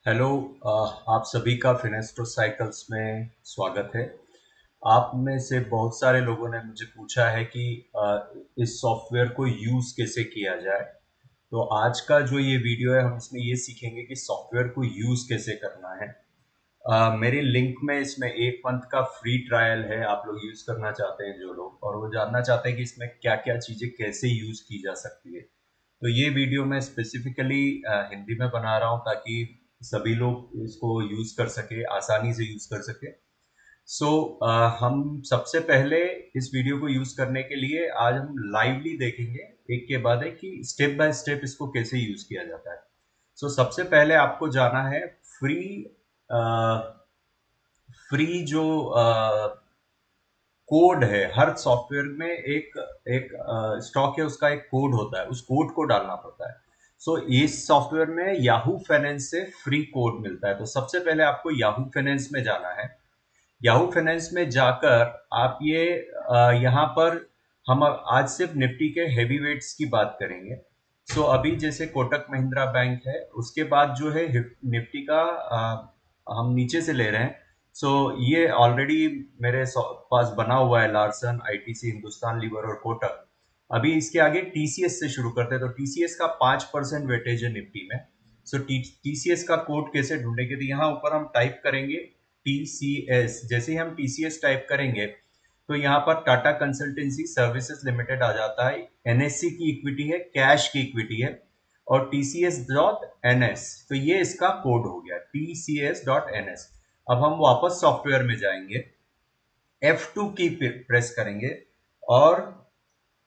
Hello. आप सभी का फिनेस्टो साइकिल्स में स्वागत है। आप में से बहुत सारे लोगों ने मुझे पूछा है कि इस सॉफ्टवेयर को यूज़ कैसे किया जाए। तो आज का जो ये वीडियो है हम इसमें ये सीखेंगे कि सॉफ्टवेयर को यूज़ कैसे करना है। मेरे लिंक में इसमें 1 मंथ का फ्री ट्रायल है। आप लोग यूज़ करना चाहते हैं जो लोग और वो जानना चाहते हैं कि इसमें क्या क्या चीज़ें कैसे यूज़ की जा सकती है। तो ये वीडियो मैं स्पेसिफिकली हिंदी में बना रहा हूँ ताकि सभी लोग इसको यूज़ कर सके, आसानी से यूज़ कर सके। सो हम सबसे पहले इस वीडियो को यूज़ करने के लिए आज हम लाइवली देखेंगे एक के बाद एक कि स्टेप बाय स्टेप इसको कैसे यूज़ किया जाता है। सबसे पहले आपको जाना है फ्री फ्री जो कोड है। हर सॉफ्टवेयर में एक एक स्टॉक है, उसका एक कोड होता है, उस कोड को डालना पड़ता है। इस सॉफ्टवेयर में याहू फाइनेंस से फ्री कोड मिलता है। तो सबसे पहले आपको याहू फाइनेंस में जाना है। याहू फाइनेंस में जाकर आप यहाँ पर हम आज सिर्फ निफ्टी के हेवी वेट्स की बात करेंगे। अभी जैसे कोटक महिंद्रा बैंक है, उसके बाद जो है निफ्टी का हम नीचे से ले रहे हैं। ये ऑलरेडी मेरे पास बना हुआ है, लार्सन, आईटीसी, हिंदुस्तान लीवर और कोटक। अभी इसके आगे टीसीएस से शुरू करते हैं। तो टीसीएस का 5% वेटेज है निफ्टी में। टीसीएस का कोड कैसे ढूंढेंगे? तो यहाँ ऊपर हम टाइप करेंगे टीसीएस। जैसे ही हम टीसीएस टाइप करेंगे तो यहाँ पर टाटा कंसल्टेंसी सर्विसेज लिमिटेड आ जाता है। एनएससी की इक्विटी है, कैश की इक्विटी है और टीसीएस डॉट एनएस। तो ये इसका कोड हो गया, टीसीएस डॉट एनएस। अब हम वापस सॉफ्टवेयर में जाएंगे, F2 की प्रेस करेंगे और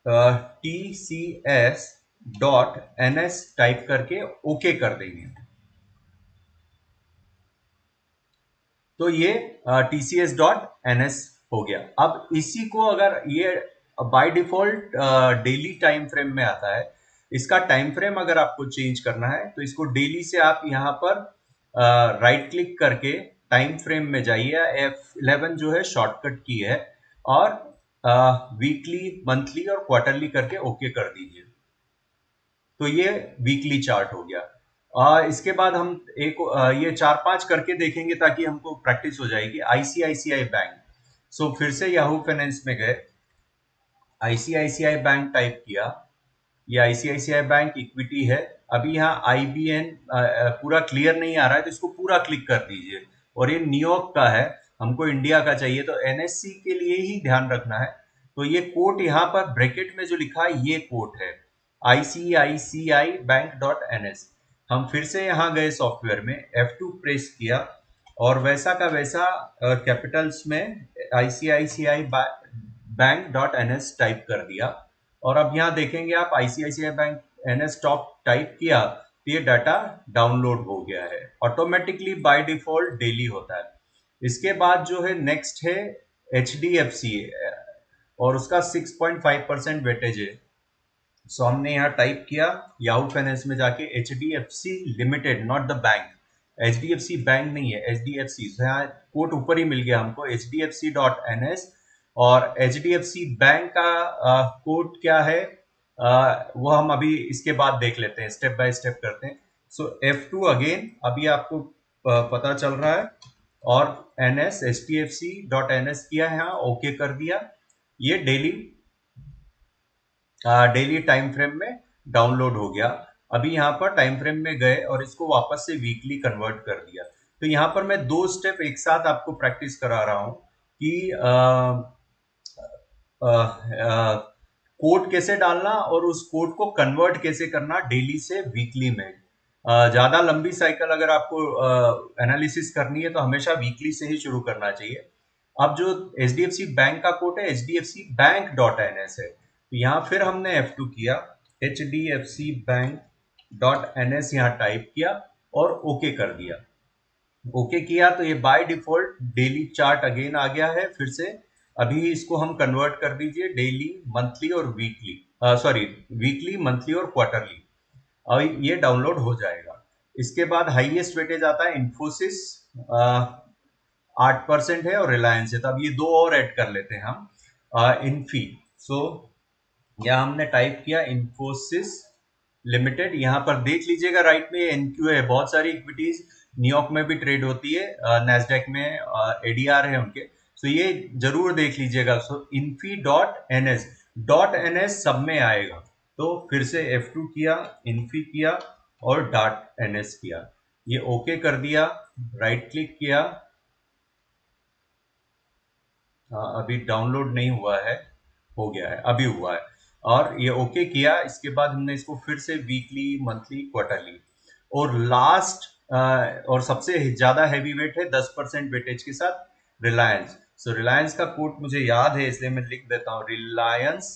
T C S dot N S type करके ओके कर देंगे। तो ये टीसीएस डॉट एन एस हो गया। अब इसी को अगर ये by default daily time frame में आता है, इसका टाइम फ्रेम अगर आपको चेंज करना है तो इसको डेली से आप यहाँ पर राइट क्लिक करके टाइम फ्रेम में जाइए। F11 जो है शॉर्टकट की है और वीकली, मंथली और क्वार्टरली करके ओके कर दीजिए। तो ये वीकली चार्ट हो गया। इसके बाद हम ये 4-5 करके देखेंगे ताकि हमको प्रैक्टिस हो जाएगी। ICICI bank. फिर से याहू फाइनेंस में गए, आईसीआईसीआई बैंक टाइप किया। ये आईसीआईसीआई बैंक इक्विटी है। अभी यहाँ आईबीएन पूरा क्लियर नहीं आ रहा है तो इसको पूरा क्लिक कर दीजिए। और ये न्यूयॉर्क का है, हमको इंडिया का चाहिए तो एनएससी के लिए ही ध्यान रखना है। तो ये कोड यहाँ पर ब्रैकेट में जो लिखा है ये कोड है, आईसीआईसीआई बैंक डॉट एनएस। हम फिर से यहाँ गए सॉफ्टवेयर में, F2 प्रेस किया और वैसा का वैसा कैपिटल्स में ICICI bank dot NS type कर दिया। और अब यहाँ देखेंगे आप, ICICI bank NS top type किया तो ये डाटा डाउनलोड हो गया है। ऑटोमेटिकली बाय डिफॉल्ट डेली होता है। इसके बाद जो है नेक्स्ट है एच डी एफ सी और उसका 6.5% वेटेज है। हमने यहाँ टाइप किया याहू फाइनेंस में जाके H D F C limited, not the bank. H D F C bank नहीं है, एच डी एफ सी। यहाँ कोड ऊपर ही मिल गया हमको, H D F C dot N S. और H D F C bank का कोड क्या है वो हम अभी इसके बाद देख लेते हैं, स्टेप बाय स्टेप करते हैं। F2 अगेन अभी आपको पता चल रहा है और N S, H D F C dot N S किया है, यहाँ ओके कर दिया। ये डेली डेली टाइम फ्रेम में डाउनलोड हो गया। अभी यहाँ पर टाइम फ्रेम में गए और इसको वापस से वीकली कन्वर्ट कर दिया। तो यहाँ पर मैं 2 स्टेप एक साथ आपको प्रैक्टिस करा रहा हूँ कि कोड कैसे डालना और उस कोड को कन्वर्ट कैसे करना डेली से वीकली में। ज्यादा लंबी साइकिल अगर आपको एनालिसिस करनी है तो हमेशा वीकली से ही शुरू करना चाहिए। अब जो H D F C bank का कोड है, H D F C bank dot N S है। तो यहाँ फिर हमने F2 किया, H D F C bank dot N S यहाँ टाइप किया और ओके कर दिया। ओके किया तो ये by default daily chart again आ गया है फिर से। अभी इसको हम कन्वर्ट कर दीजिए डेली, मंथली और वीकली, सॉरी वीकली, मंथली और क्वार्टरली। अब ये डाउनलोड हो जाएगा। इसके बाद हाईएस्ट वेटेज आता है इंफोसिस, 8% है और रिलायंस है। तो अब ये दो और ऐड कर लेते हैं हम, इन्फी। सो यहाँ हमने टाइप किया इंफोसिस लिमिटेड। यहाँ पर देख लीजिएगा राइट में एनक्यू है, बहुत सारी इक्विटीज न्यूयॉर्क में भी ट्रेड होती है, नैस्डैक में एडीआर है उनके। सो ये जरूर देख लीजिएगा। सो इन्फी डॉट एन एस सब में आएगा। तो फिर से F2 किया, इन्फी किया और डॉट एन एस किया, ये ओके कर दिया, राइट क्लिक किया। अभी डाउनलोड नहीं हुआ है, हो गया है, अभी हुआ है। और ये ओके किया, इसके बाद हमने इसको फिर से वीकली, मंथली, क्वार्टरली, और लास्ट और सबसे ज्यादा हैवी वेट है 10% वेटेज के साथ रिलायंस। सो रिलायंस का कोड मुझे याद है, इसलिए मैं लिख देता हूँ, Reliance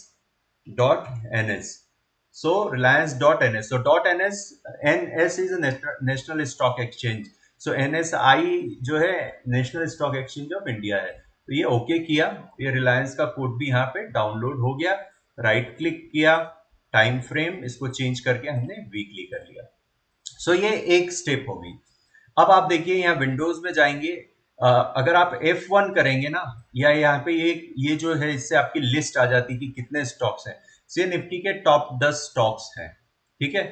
dot N S. So Reliance dot N S, so dot N S, N S is National Stock Exchange. So N S I जो है National Stock Exchange of India है। तो ये ओके किया, ये रिलायंस का कोड भी यहाँ पे डाउनलोड हो गया। राइट क्लिक किया, टाइम फ्रेम इसको चेंज करके हमने वीकली कर लिया। सो ये एक स्टेप हो गई। अब आप देखिए यहाँ विंडोज में जाएंगे, अगर आप F1 करेंगे ना, या यहाँ पे ये जो है इससे आपकी लिस्ट आ जाती है कि कितने स्टॉक्स हैं। से निफ्टी के टॉप 10 स्टॉक्स हैं, ठीक है।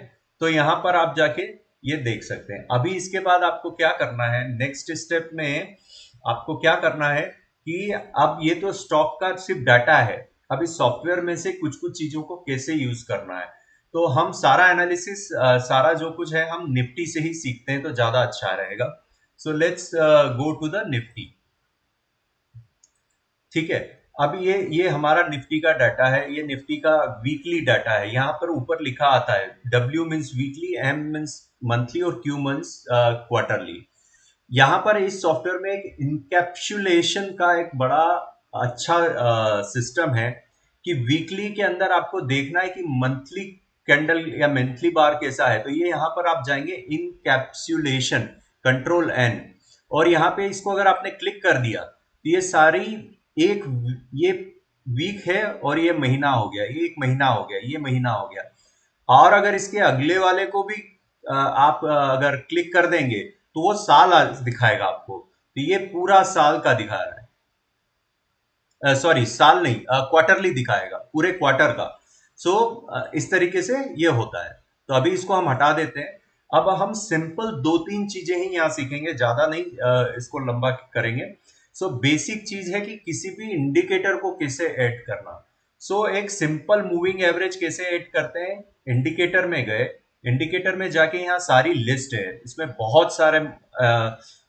तो यहाँ पर आप जाके ये देख सकते हैं। अभी इसके बाद आपको क्या करना है, नेक्स्ट स्टेप में आपको क्या करना है कि अब ये तो स्टॉक का सिर्फ डाटा है, अब इस सॉफ्टवेयर में से कुछ कुछ चीजों को कैसे यूज करना है। तो हम सारा एनालिसिस, सारा जो कुछ है हम निफ्टी से ही सीखते हैं, तो ज्यादा अच्छा रहेगा। So let's go to the Nifty, ठीक है। अब ये हमारा निफ्टी का डाटा है, ये निफ्टी का वीकली डाटा है। यहाँ पर ऊपर लिखा आता है, W means weekly, M means monthly और Q मीन्स क्वार्टरली। यहाँ पर इस सॉफ्टवेयर में एक इनकैप्सुलेशन का एक बड़ा अच्छा सिस्टम है कि वीकली के अंदर आपको देखना है कि मंथली कैंडल या मंथली बार कैसा है। तो ये यहाँ पर आप जाएंगे इनकैप्सुलेशन, कंट्रोल N, और यहाँ पे इसको अगर आपने क्लिक कर दिया तो ये सारी एक, ये वीक है और ये महीना हो गया, ये एक महीना हो गया, ये महीना हो गया। और अगर इसके अगले वाले को भी आप अगर क्लिक कर देंगे तो वो साल दिखाएगा आपको। तो ये पूरा साल का दिखा रहा है, सॉरी साल नहीं, क्वार्टरली दिखाएगा, पूरे क्वार्टर का। सो इस तरीके से ये होता है। तो अभी इसको हम हटा देते हैं। अब हम सिंपल दो तीन चीजें ही यहाँ सीखेंगे, ज्यादा नहीं इसको लंबा करेंगे। सो बेसिक चीज है कि किसी भी इंडिकेटर को कैसे ऐड करना। सो एक सिंपल मूविंग एवरेज कैसे ऐड करते हैं, इंडिकेटर में गए, इंडिकेटर में जाके यहाँ सारी लिस्ट है, इसमें बहुत सारे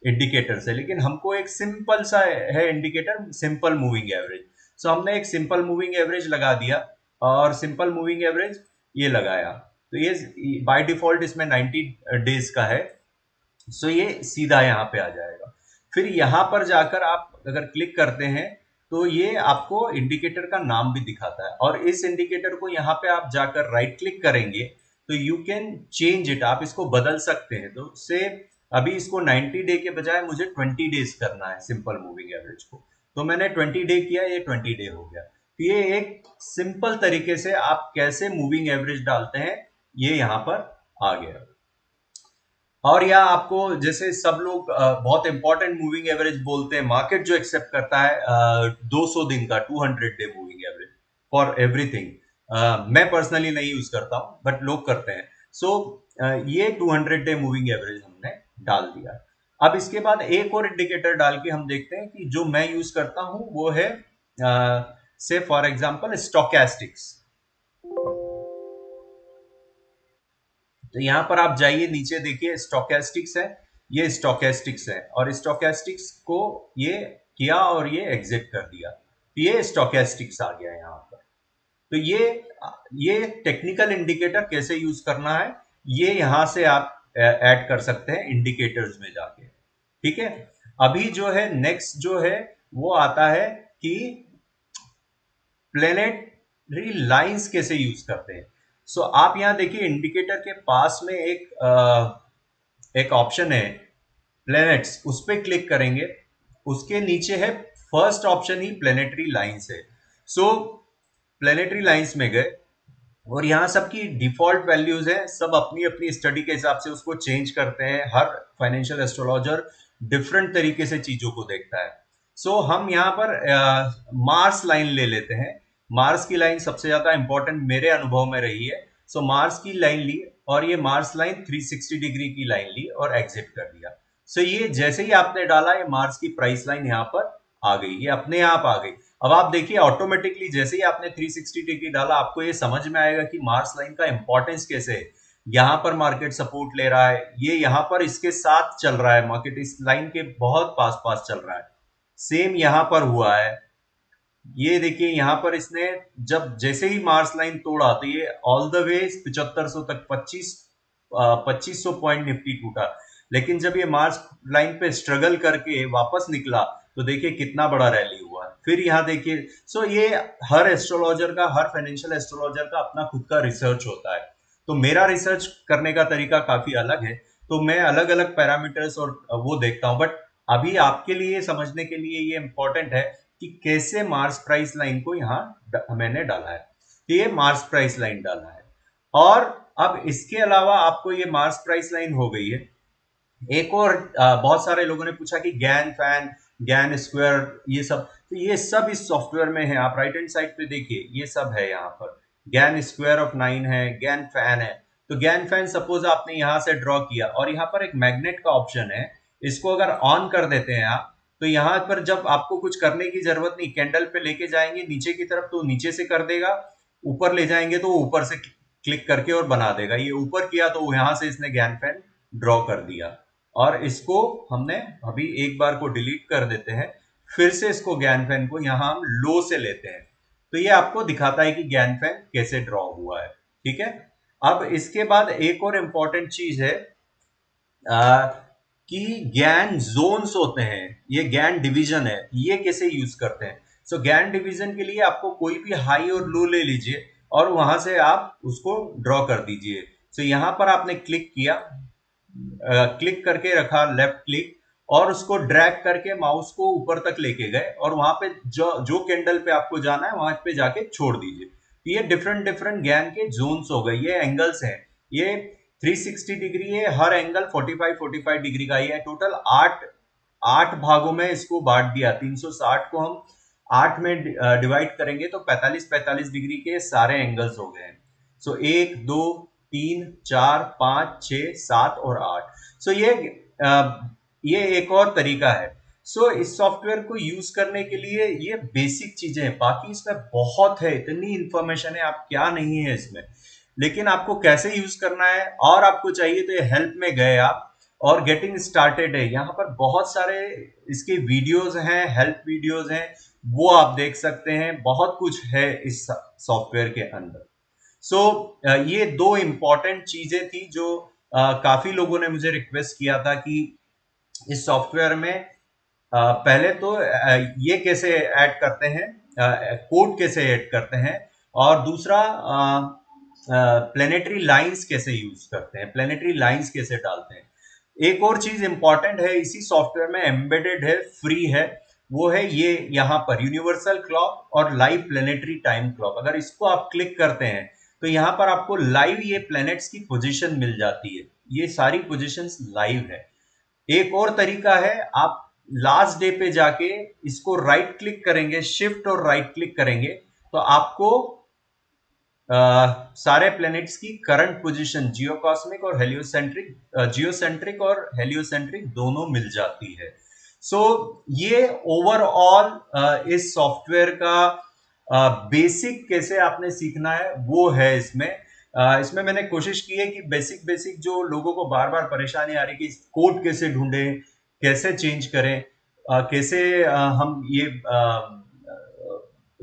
इंडिकेटर्स है, लेकिन हमको एक सिंपल सा है इंडिकेटर, सिंपल मूविंग एवरेज। सो हमने एक सिंपल मूविंग एवरेज लगा दिया, और सिंपल मूविंग एवरेज ये लगाया, तो ये बाय डिफॉल्ट इसमें 90 डेज का है। सो ये सीधा यहाँ पे आ जाएगा। फिर यहाँ पर जाकर आप अगर क्लिक करते हैं तो ये आपको इंडिकेटर का नाम भी दिखाता है, और इस इंडिकेटर को यहाँ पे आप जाकर राइट क्लिक करेंगे तो यू कैन चेंज इट, आप इसको बदल सकते हैं। तो से अभी इसको 90 डे के बजाय मुझे 20 डेज करना है सिंपल मूविंग एवरेज को, तो मैंने 20 डे किया, ये 20 डे हो गया। तो ये एक सिंपल तरीके से आप कैसे मूविंग एवरेज डालते हैं, ये यहाँ पर आ गया। और या आपको जैसे सब लोग बहुत इंपॉर्टेंट मूविंग एवरेज बोलते हैं, मार्केट जो एक्सेप्ट करता है 200 दिन का 200 day moving average for everything. मैं पर्सनली नहीं यूज करता हूं, बट लोग करते हैं। सो ये 200 डे मूविंग एवरेज हमने डाल दिया। अब इसके बाद एक और इंडिकेटर डाल के हम देखते हैं कि जो मैं यूज करता हूं वो है से फॉर एग्जांपल स्टोकेस्टिक्स। तो यहां पर आप जाइए, नीचे देखिए स्टोकेस्टिक्स है, ये स्टोकेस्टिक्स है, और स्टोकेस्टिक्स को ये किया और ये एग्जिट कर दिया, तो ये स्टोकेस्टिक्स आ गया यहां पर। तो ये टेक्निकल इंडिकेटर कैसे यूज करना है, ये यहां से आप ऐड कर सकते हैं इंडिकेटर्स में जाके, ठीक है। अभी जो है नेक्स्ट जो है वो आता है कि प्लेनेटरी लाइंस कैसे यूज करते हैं। सो आप यहां देखिए इंडिकेटर के पास में एक ऑप्शन है प्लैनेट्स, उस पर क्लिक करेंगे, उसके नीचे है फर्स्ट ऑप्शन ही प्लेनेटरी लाइंस है। सो प्लेनेटरी लाइंस में गए, और यहाँ सबकी डिफॉल्ट वैल्यूज है, सब अपनी अपनी स्टडी के हिसाब से उसको चेंज करते हैं। हर फाइनेंशियल एस्ट्रोलॉजर डिफरेंट तरीके से चीजों को देखता है। सो हम यहाँ पर मार्स लाइन ले लेते हैं। मार्स की लाइन सबसे ज्यादा इंपॉर्टेंट मेरे अनुभव में रही है। सो मार्स की लाइन ली, और ये मार्स लाइन 360 डिग्री की लाइन ली और एग्जिट कर दिया। सो ये जैसे ही आपने डाला, ये मार्स की प्राइस लाइन यहाँ पर आ गई, ये अपने आप आ गई। अब आप देखिए ऑटोमेटिकली जैसे ही आपने 360 डिग्री डाला, आपको ये समझ में आएगा कि मार्स लाइन का इंपॉर्टेंस कैसे है। यहाँ पर मार्केट सपोर्ट ले रहा है, ये यहाँ पर इसके साथ चल रहा है, मार्केट इस लाइन के बहुत पास पास चल रहा है। सेम यहाँ पर हुआ है, ये देखिए यहाँ पर इसने जब जैसे ही मार्स लाइन तोड़ा तो ये ऑल द वे 7500 तक 2500 पॉइंट निफ्टी टूटा। लेकिन जब ये मार्स लाइन पे स्ट्रगल करके वापस निकला तो देखिए कितना बड़ा रैली हुआ। फिर यहाँ देखिए, सो ये हर एस्ट्रोलॉजर का, हर फाइनेंशियल एस्ट्रोलॉजर का अपना खुद का रिसर्च होता है। तो मेरा रिसर्च करने का तरीका काफी अलग है, तो मैं अलग अलग पैरामीटर्स और वो देखता हूँ। बट अभी आपके लिए समझने के लिए ये इंपॉर्टेंट है कि कैसे मार्स प्राइस लाइन को यहाँ मैंने डाला है। तो ये मार्स प्राइस लाइन डाला है, और अब इसके अलावा आपको ये मार्स प्राइस लाइन हो गई है। एक और बहुत सारे लोगों ने पूछा कि गैन फैन, गैन स्क्वायर, ये सब, तो ये सब इस सॉफ्टवेयर में है। आप राइट हैंड साइड पे देखिए, ये सब है यहाँ पर। गैन स्क्वायर ऑफ 9 है, गैन फैन है। तो गैन फैन सपोज आपने यहाँ से ड्रॉ किया, और यहाँ पर एक मैग्नेट का ऑप्शन है, इसको अगर ऑन कर देते हैं आप, तो यहाँ पर जब आपको कुछ करने की जरूरत नहीं, कैंडल पे लेके जाएंगे नीचे की तरफ तो नीचे से कर देगा, ऊपर ले जाएंगे तो ऊपर से क्लिक करके और बना देगा। ये ऊपर किया तो यहाँ से इसने गैन फैन ड्रॉ कर दिया, और इसको हमने अभी एक बार को डिलीट कर देते हैं, फिर से इसको ज्ञान फैन को यहां हम लो से लेते हैं, तो ये आपको दिखाता है कि ज्ञान फैन कैसे ड्रॉ हुआ है। ठीक है। अब इसके बाद एक और इंपॉर्टेंट चीज है आ, कि ज्ञान जोन्स होते हैं, ये ज्ञान डिवीजन है, ये कैसे यूज करते हैं। सो ज्ञान डिवीजन के लिए आपको कोई भी हाई और लो ले लीजिए, और वहां से आप उसको ड्रॉ कर दीजिए। सो यहां पर आपने क्लिक किया, क्लिक करके रखा लेफ्ट क्लिक, और उसको ड्रैग करके माउस को ऊपर तक लेके गए, और वहां पे जो जो कैंडल पे आपको जाना है वहां पे जाके छोड़ दीजिए। ये डिफरेंट डिफरेंट ज्ञान के जोन्स हो गए, ये एंगल्स हैं। ये 360 डिग्री है, हर एंगल 45 डिग्री का ही है। टोटल आठ आठ भागों में इसको बांट दिया। 360 को हम 8 में डिवाइड करेंगे तो 45 डिग्री के सारे एंगल्स हो गए हैं। सो 1 2 3 4 5 6 7 और 8। सो ये एक और तरीका है। सो इस सॉफ्टवेयर को यूज करने के लिए ये बेसिक चीजें हैं, बाकी इसमें बहुत है, इतनी इंफॉर्मेशन है, आप क्या नहीं है इसमें। लेकिन आपको कैसे यूज करना है, और आपको चाहिए तो ये हेल्प में गए आप, और गेटिंग स्टार्टेड है, यहाँ पर बहुत सारे इसके वीडियोस हैं, हेल्प वीडियोस हैं, वो आप देख सकते हैं। बहुत कुछ है इस सॉफ्टवेयर के अंदर। सो ये दो इंपॉर्टेंट चीजें थी जो काफी लोगों ने मुझे रिक्वेस्ट किया था कि इस सॉफ्टवेयर में पहले तो ये कैसे ऐड करते हैं, कोड कैसे ऐड करते हैं, और दूसरा प्लेनेटरी लाइंस कैसे यूज करते हैं, प्लेनेटरी लाइंस कैसे डालते हैं। एक और चीज इंपॉर्टेंट है, इसी सॉफ्टवेयर में एम्बेडेड है, फ्री है, वो है ये यहाँ पर यूनिवर्सल क्लॉक और लाइव प्लेनेटरी टाइम क्लॉक। अगर इसको आप क्लिक करते हैं तो यहाँ पर आपको लाइव ये प्लैनेट्स की पोजीशन मिल जाती है, ये सारी पोजीशंस लाइव है। एक और तरीका है, आप लास्ट डे पे जाके इसको राइट क्लिक करेंगे, शिफ्ट और राइट क्लिक करेंगे, तो आपको सारे प्लैनेट्स की करंट पोजीशन जियोकॉस्मिक और हेलियोसेंट्रिक, जियोसेंट्रिक और हेलियोसेंट्रिक दोनों मिल जाती है। सो ये ओवरऑल इस सॉफ्टवेयर का बेसिक कैसे आपने सीखना है वो है इसमें। इसमें मैंने कोशिश की है कि बेसिक बेसिक जो लोगों को बार बार परेशानी आ रही कि कोड कैसे ढूंढें, कैसे चेंज करें, कैसे हम ये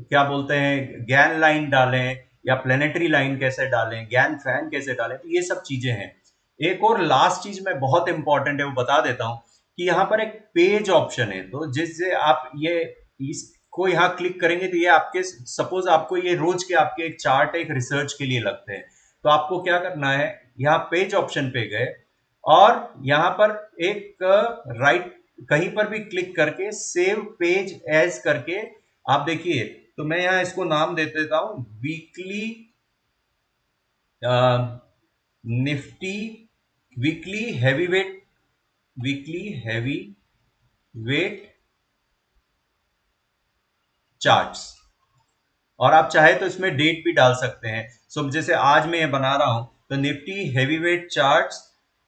क्या बोलते हैं ज्ञान लाइन डालें, या प्लेनेटरी लाइन कैसे डालें, ज्ञान फैन कैसे डालें, तो ये सब चीजें हैं। एक और लास्ट चीज में बहुत इंपॉर्टेंट है वो बता देता हूं, कि यहाँ पर एक पेज ऑप्शन है, तो जिससे आप ये इसको यहाँ क्लिक करेंगे तो ये आपके, सपोज आपको ये रोज के आपके एक चार्ट एक रिसर्च के लिए लगते हैं, तो आपको क्या करना है, यहाँ पेज ऑप्शन पे गए, और यहाँ पर एक राइट कहीं पर भी क्लिक करके सेव पेज एज करके आप देखिए, तो मैं यहां इसको नाम दे देता हूं, weekly Nifty, weekly heavy weight, weekly heavy weight charts. और आप चाहे तो इसमें डेट भी डाल सकते हैं। सो जैसे आज मैं ये बना रहा हूं, तो निफ्टी हैवी वेट चार्ट्स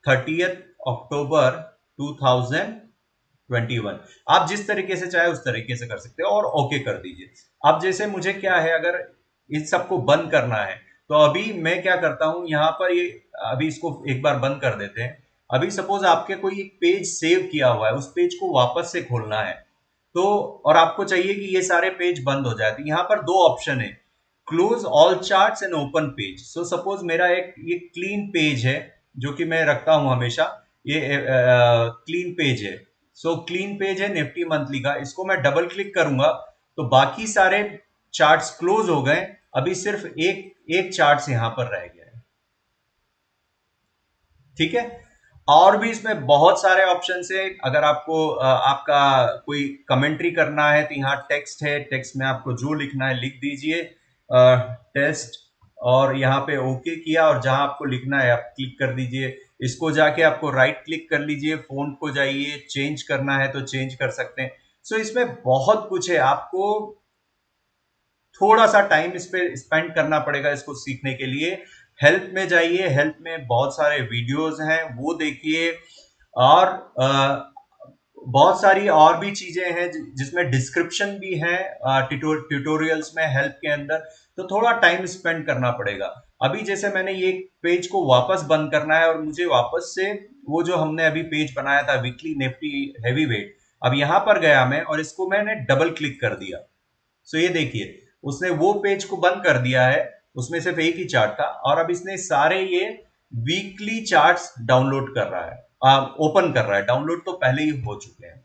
30 अक्टूबर 2021। आप जिस तरीके से चाहे उस तरीके से कर सकते हो और ओके कर दीजिए। अब जैसे मुझे क्या है, अगर इस सबको बंद करना है तो अभी मैं क्या करता हूं यहाँ पर, ये अभी इसको एक बार बंद कर देते हैं। अभी सपोज आपके कोई एक पेज सेव किया हुआ है, उस पेज को वापस से खोलना है तो, और आपको चाहिए कि ये सारे पेज बंद हो जाए, तो यहाँ पर दो ऑप्शन है, close all charts and open page. So suppose मेरा एक ये क्लीन पेज है जो कि मैं रखता हूं हमेशा, ये क्लीन पेज है। सो क्लीन पेज है निफ्टी मंथली का, इसको मैं डबल क्लिक करूंगा तो बाकी सारे चार्ट्स क्लोज हो गए, अभी सिर्फ एक एक चार्ट्स यहां पर रह गया है। ठीक है। और भी इसमें बहुत सारे ऑप्शन है। अगर आपको आपका कोई कमेंट्री करना है तो यहाँ टेक्स्ट है, टेक्स्ट में आपको जो लिखना है लिख दीजिए, टेस्ट, और यहाँ पे ओके किया, और जहां आपको लिखना है आप क्लिक कर दीजिए। इसको जाके आपको राइट क्लिक कर लीजिए, फोन को जाइए, चेंज करना है तो चेंज कर सकते हैं। सो इसमें बहुत कुछ है, आपको थोड़ा सा टाइम इस पे स्पेंड करना पड़ेगा इसको सीखने के लिए। हेल्प में जाइए, हेल्प में बहुत सारे वीडियोस हैं वो देखिए, और बहुत सारी और भी चीजें हैं जिसमें डिस्क्रिप्शन भी है ट्यूटोरियल्स में, हेल्प के अंदर। तो थोड़ा टाइम स्पेंड करना पड़ेगा। अभी जैसे मैंने ये पेज को वापस बंद करना है और मुझे वापस से वो जो हमने अभी पेज बनाया था वीकली निफ्टी हैवी वेट, अब यहां पर गया मैं और इसको मैंने डबल क्लिक कर दिया। सो ये देखिए, उसने वो पेज को बंद कर दिया है, उसमें सिर्फ एक ही चार्ट था, और अब इसने सारे ये वीकली चार्ट्स डाउनलोड कर रहा है, ओपन कर रहा है। डाउनलोड तो पहले ही हो चुके हैं।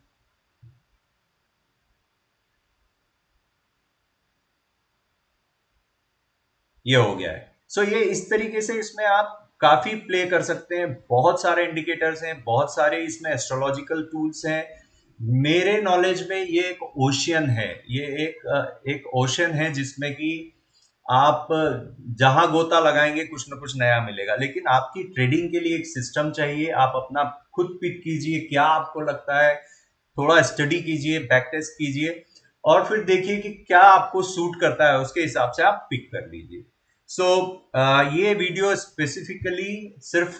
ये हो गया है। सो ये इस तरीके से इसमें आप काफी प्ले कर सकते हैं। बहुत सारे इंडिकेटर्स हैं, बहुत सारे इसमें एस्ट्रोलॉजिकल टूल्स हैं। मेरे नॉलेज में ये एक ओशियन है, ये एक ओशन है जिसमें कि आप जहां गोता लगाएंगे कुछ ना कुछ नया मिलेगा। लेकिन आपकी ट्रेडिंग के लिए एक सिस्टम चाहिए। आप अपना खुद पिक कीजिए क्या आपको लगता है, थोड़ा स्टडी कीजिए, बैक टेस्ट कीजिए, और फिर देखिए कि क्या आपको सूट करता है, उसके हिसाब से आप पिक कर लीजिए। सो ये वीडियो स्पेसिफिकली सिर्फ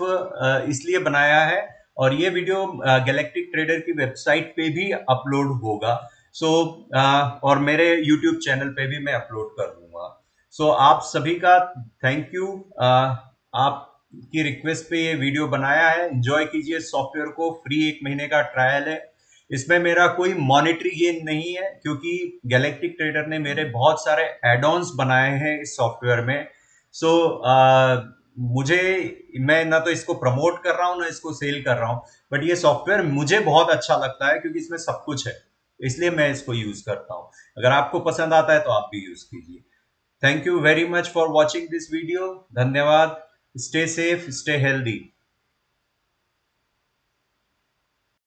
इसलिए बनाया है, और ये वीडियो गैलेक्टिक ट्रेडर की वेबसाइट पे भी अपलोड होगा। सो और मेरे यूट्यूब चैनल पे भी मैं अपलोड कर दूंगा। सो आप सभी का थैंक यू। आपकी रिक्वेस्ट पे ये वीडियो बनाया है। एंजॉय कीजिए सॉफ्टवेयर को, फ्री 1 महीने का ट्रायल है। इसमें मेरा कोई मॉनेटरी गेन नहीं है, क्योंकि गैलेक्टिक ट्रेडर ने मेरे बहुत सारे एड ऑन्स बनाए हैं इस सॉफ्टवेयर में। सो मुझे, मैं ना तो इसको प्रमोट कर रहा हूँ ना इसको सेल कर रहा हूँ, बट ये सॉफ्टवेयर मुझे बहुत अच्छा लगता है क्योंकि इसमें सब कुछ है, इसलिए मैं इसको यूज करता हूँ। अगर आपको पसंद आता है तो आप भी यूज कीजिए। Thank you very much for watching this video. धन्यवाद। Stay safe, stay healthy.